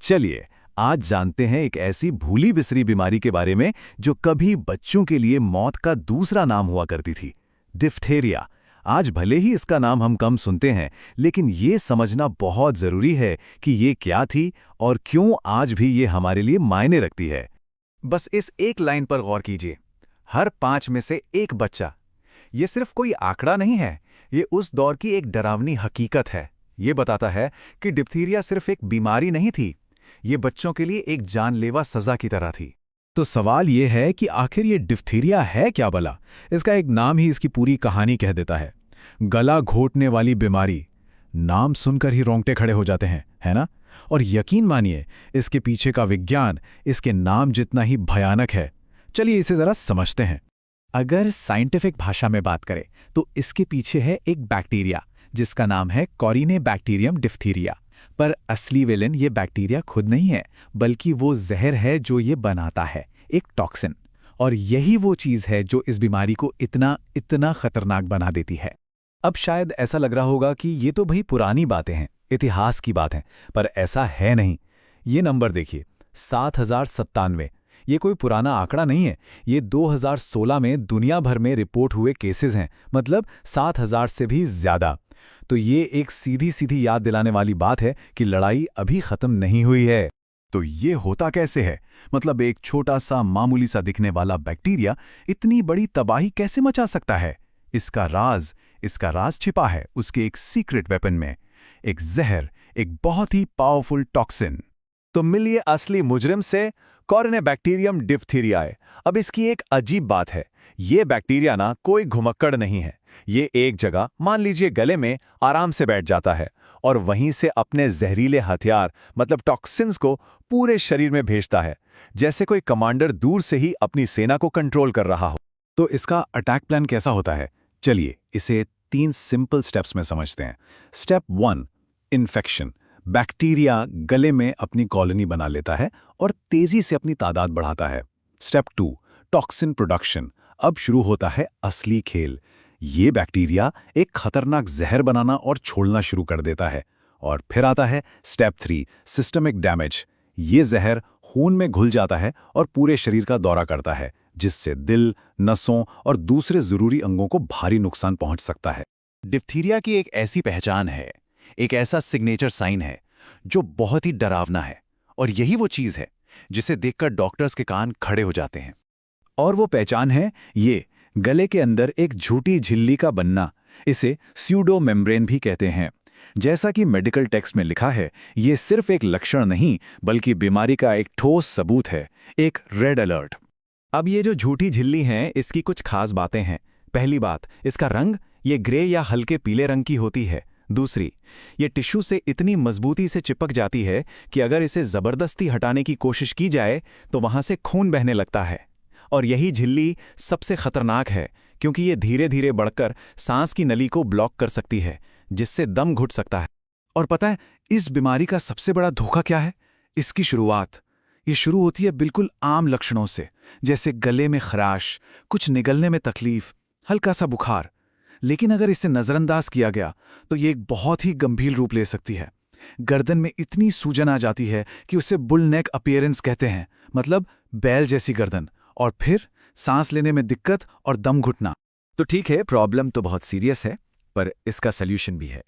चलिए आज जानते हैं एक ऐसी भूली बिसरी बीमारी के बारे में जो कभी बच्चों के लिए मौत का दूसरा नाम हुआ करती थी, डिप्थेरिया। आज भले ही इसका नाम हम कम सुनते हैं, लेकिन ये समझना बहुत जरूरी है कि ये क्या थी और क्यों आज भी ये हमारे लिए मायने रखती है। बस इस एक लाइन पर गौर कीजिए, हर 5 में से एक बच्चा। ये सिर्फ कोई आंकड़ा नहीं है, ये उस दौर की एक डरावनी हकीकत है। ये बताता है कि डिप्थीरिया सिर्फ एक बीमारी नहीं थी, ये बच्चों के लिए एक जानलेवा सजा की तरह थी। तो सवाल ये है कि आखिर ये डिप्थीरिया है क्या भला? इसका एक नाम ही इसकी पूरी कहानी कह देता है। गला घोटने वाली बीमारी, नाम सुनकर ही रोंगटे खड़े हो जाते हैं, है ना? और यकीन मानिए, इसके पीछे का विज्ञान इसके नाम जितना ही भयानक है। चलिए इसे जरा समझते हैं। अगर साइंटिफिक भाषा में बात करें तो इसके पीछे है एक बैक्टीरिया जिसका नाम है कॉरिनेबैक्टीरियम डिप्थीरिया। पर असली विलेन ये बैक्टीरिया खुद नहीं है, बल्कि वो जहर है जो ये बनाता है, एक टॉक्सिन। और यही वो चीज़ है जो इस बीमारी को इतना इतना खतरनाक बना देती है। अब शायद ऐसा लग रहा होगा कि ये तो भाई पुरानी बातें हैं, इतिहास की बात है, पर ऐसा है नहीं। ये नंबर देखिए, 7097। ये कोई पुराना आंकड़ा नहीं है, ये 2016 में दुनिया भर में रिपोर्ट हुए केसेस हैं, मतलब 7000 से भी ज्यादा। तो ये एक सीधी सीधी याद दिलाने वाली बात है कि लड़ाई अभी खत्म नहीं हुई है। तो ये होता कैसे है? मतलब एक छोटा सा मामूली सा दिखने वाला बैक्टीरिया इतनी बड़ी तबाही कैसे मचा सकता है? इसका राज छिपा है उसके एक सीक्रेट वेपन में, एक जहर, एक बहुत ही पावरफुल टॉक्सिन। तो मिलिए असली मुजरिम से, कॉरिनेबैक्टीरियम डिप्थीरियाए। अब इसकी एक अजीब बात है, ये बैक्टीरिया ना कोई घुमक्कड़ नहीं है। ये एक जगह, मान लीजिए गले में, आराम से बैठ जाता है और वहीं से अपने जहरीले हथियार मतलब टॉक्सिन्स को पूरे शरीर में भेजता है, जैसे कोई कमांडर दूर से ही अपनी सेना को कंट्रोल कर रहा हो। तो इसका अटैक प्लान कैसा होता है? चलिए इसे 3 सिंपल स्टेप्स में समझते हैं। Step 1, infection. बैक्टीरिया गले में अपनी कॉलोनी बना लेता है और तेजी से अपनी तादाद बढ़ाता है। Step 2, toxin production. अब शुरू होता है असली खेल। ये बैक्टीरिया एक खतरनाक जहर बनाना और छोड़ना शुरू कर देता है। और फिर आता है स्टेप 3, सिस्टमिक डैमेज। ये जहर खून में घुल जाता है और पूरे शरीर का दौरा करता है, जिससे दिल, नसों और दूसरे जरूरी अंगों को भारी नुकसान पहुंच सकता है। डिप्थीरिया की एक ऐसी पहचान है, एक ऐसा सिग्नेचर साइन है जो बहुत ही डरावना है, और यही वो चीज़ है जिसे देखकर डॉक्टर्स के कान खड़े हो जाते हैं। और वो पहचान है ये गले के अंदर एक झूठी झिल्ली का बनना। इसे स्यूडो मेम्ब्रेन भी कहते हैं। जैसा कि मेडिकल टेक्स्ट में लिखा है, ये सिर्फ एक लक्षण नहीं बल्कि बीमारी का एक ठोस सबूत है, एक रेड अलर्ट। अब ये जो झूठी झिल्ली है, इसकी कुछ खास बातें हैं। पहली बात, इसका रंग ये ग्रे या हल्के पीले रंग की होती है। दूसरी, ये टिश्यू से इतनी मजबूती से चिपक जाती है कि अगर इसे जबरदस्ती हटाने की कोशिश की जाए तो वहां से खून बहने लगता है। और यही झिल्ली सबसे खतरनाक है, क्योंकि ये धीरे धीरे बढ़कर सांस की नली को ब्लॉक कर सकती है, जिससे दम घुट सकता है। और पता है इस बीमारी का सबसे बड़ा धोखा क्या है? इसकी शुरुआत ये शुरू होती है बिल्कुल आम लक्षणों से, जैसे गले में खराश, कुछ निगलने में तकलीफ, हल्का सा बुखार। लेकिन अगर इसे नज़रअंदाज किया गया तो ये एक बहुत ही गंभीर रूप ले सकती है। गर्दन में इतनी सूजन आ जाती है कि उसे बुल नेक अपीयरेंस कहते हैं, मतलब बैल जैसी गर्दन। और फिर सांस लेने में दिक्कत और दम घुटना। तो ठीक है, प्रॉब्लम तो बहुत सीरियस है, पर इसका सल्यूशन भी है।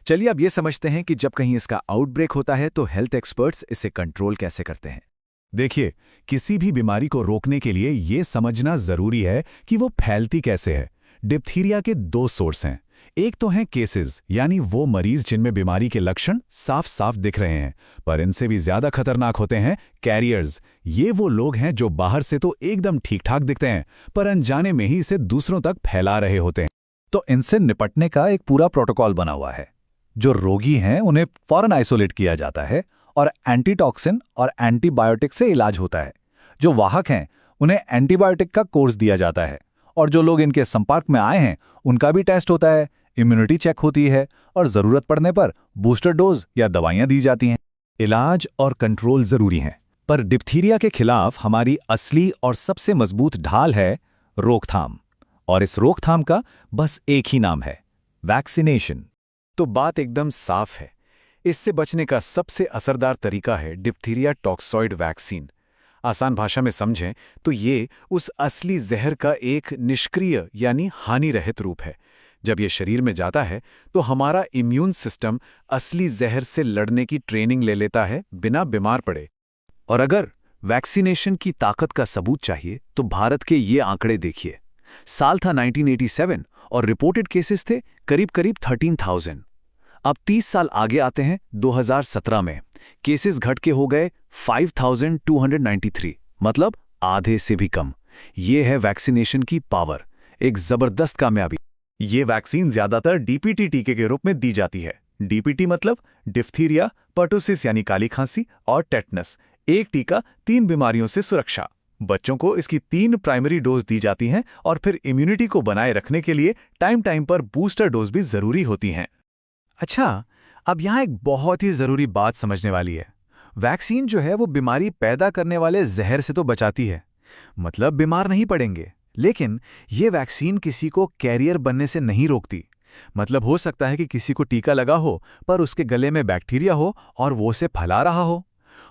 चलिए अब ये समझते हैं कि जब कहीं इसका आउटब्रेक होता है तो हेल्थ एक्सपर्ट्स इसे कंट्रोल कैसे करते हैं। देखिए, किसी भी बीमारी को रोकने के लिए ये समझना जरूरी है कि वो फैलती कैसे है। डिप्थीरिया के 2 सोर्स हैं। एक तो हैं केसेस, यानी वो मरीज जिनमें बीमारी के लक्षण साफ साफ दिख रहे हैं, पर इनसे भी ज्यादा खतरनाक होते हैं कैरियर्स। ये वो लोग हैं जो बाहर से तो एकदम ठीक ठाक दिखते हैं, पर अनजाने में ही इसे दूसरों तक फैला रहे होते हैं। तो इनसे निपटने का एक पूरा प्रोटोकॉल बना हुआ है। जो रोगी हैं उन्हें फौरन आइसोलेट किया जाता है और एंटीटॉक्सिन और एंटीबायोटिक से इलाज होता है। जो वाहक हैं उन्हें एंटीबायोटिक का कोर्स दिया जाता है, और जो लोग इनके संपर्क में आए हैं उनका भी टेस्ट होता है, इम्यूनिटी चेक होती है और जरूरत पड़ने पर बूस्टर डोज या दवाइयां दी जाती हैं। इलाज और कंट्रोल जरूरी हैं, पर डिप्थीरिया के खिलाफ हमारी असली और सबसे मजबूत ढाल है रोकथाम। और इस रोकथाम का बस एक ही नाम है, वैक्सीनेशन। तो बात एकदम साफ है, इससे बचने का सबसे असरदार तरीका है डिप्थीरिया टॉक्सॉइड वैक्सीन। आसान भाषा में समझें तो ये उस असली जहर का एक निष्क्रिय यानी हानिरहित रूप है। जब ये शरीर में जाता है तो हमारा इम्यून सिस्टम असली जहर से लड़ने की ट्रेनिंग ले लेता है बिना बीमार पड़े। और अगर वैक्सीनेशन की ताकत का सबूत चाहिए तो भारत के ये आंकड़े देखिए। साल था 1987 और रिपोर्टेड केसेस थे करीब 13,000। अब 30 साल आगे आते हैं 2017 में केसेस घट के हो गए 5,293, मतलब आधे से भी कम। ये है वैक्सीनेशन की पावर, एक जबरदस्त कामयाबी। ये वैक्सीन ज्यादातर डीपीटी टीके के रूप में दी जाती है। डीपीटी मतलब डिप्थीरिया, पर्टुसिस यानी काली खांसी और टेटनस। एक टीका 3 बीमारियों से सुरक्षा। बच्चों को इसकी 3 प्राइमरी डोज दी जाती हैं और फिर इम्यूनिटी को बनाए रखने के लिए टाइम टाइम पर बूस्टर डोज भी जरूरी होती हैं। अच्छा, अब यहाँ एक बहुत ही ज़रूरी बात समझने वाली है। वैक्सीन जो है वो बीमारी पैदा करने वाले जहर से तो बचाती है, मतलब बीमार नहीं पड़ेंगे। लेकिन ये वैक्सीन किसी को कैरियर बनने से नहीं रोकती। मतलब हो सकता है कि किसी को टीका लगा हो पर उसके गले में बैक्टीरिया हो और वो उसे फैला रहा हो।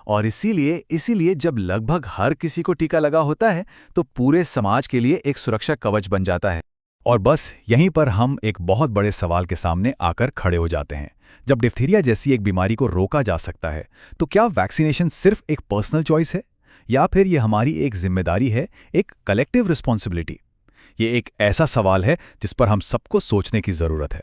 और इसीलिए जब लगभग हर किसी को टीका लगा होता है तो पूरे समाज के लिए एक सुरक्षा कवच बन जाता है। और बस यहीं पर हम एक बहुत बड़े सवाल के सामने आकर खड़े हो जाते हैं। जब डिप्थीरिया जैसी एक बीमारी को रोका जा सकता है तो क्या वैक्सीनेशन सिर्फ एक पर्सनल चॉइस है या फिर ये हमारी एक जिम्मेदारी है, एक कलेक्टिव रिस्पॉन्सिबिलिटी? ये एक ऐसा सवाल है जिस पर हम सबको सोचने की जरूरत है।